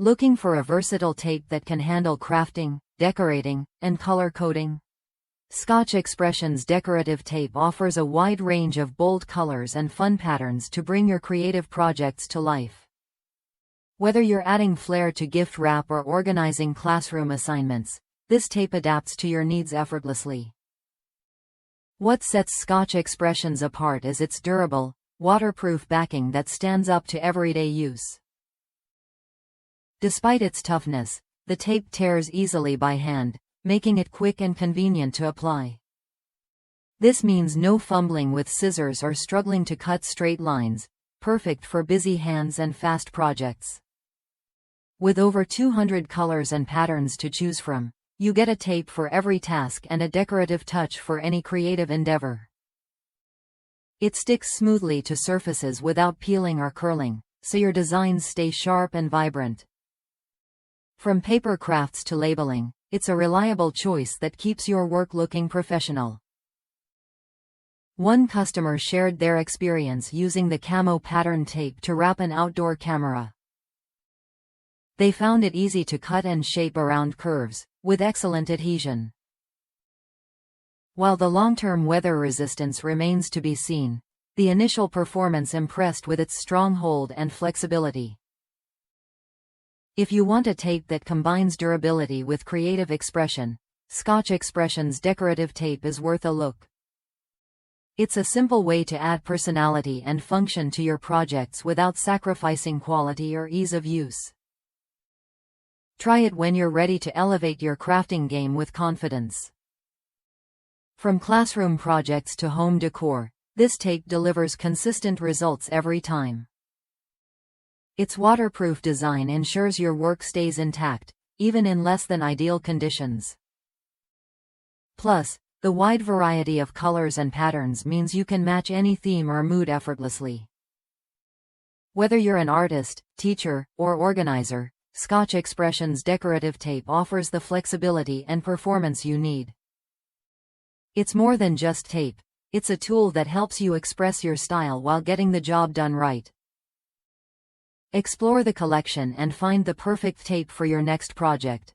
Looking for a versatile tape that can handle crafting, decorating, and color coding? Scotch Expressions Decorative Tape offers a wide range of bold colors and fun patterns to bring your creative projects to life. Whether you're adding flair to gift wrap or organizing classroom assignments, this tape adapts to your needs effortlessly. What sets Scotch Expressions apart is its durable, waterproof backing that stands up to everyday use. Despite its toughness, the tape tears easily by hand, making it quick and convenient to apply. This means no fumbling with scissors or struggling to cut straight lines, perfect for busy hands and fast projects. With over 200 colors and patterns to choose from, you get a tape for every task and a decorative touch for any creative endeavor. It sticks smoothly to surfaces without peeling or curling, so your designs stay sharp and vibrant. From paper crafts to labeling, it's a reliable choice that keeps your work looking professional. One customer shared their experience using the camo pattern tape to wrap an outdoor camera. They found it easy to cut and shape around curves, with excellent adhesion. While the long-term weather resistance remains to be seen, the initial performance impressed with its strong hold and flexibility. If you want a tape that combines durability with creative expression, Scotch Expressions Decorative Tape is worth a look. It's a simple way to add personality and function to your projects without sacrificing quality or ease of use. Try it when you're ready to elevate your crafting game with confidence. From classroom projects to home decor, this tape delivers consistent results every time. Its waterproof design ensures your work stays intact, even in less than ideal conditions. Plus, the wide variety of colors and patterns means you can match any theme or mood effortlessly. Whether you're an artist, teacher, or organizer, Scotch Expressions Decorative Tape offers the flexibility and performance you need. It's more than just tape, it's a tool that helps you express your style while getting the job done right. Explore the collection and find the perfect tape for your next project.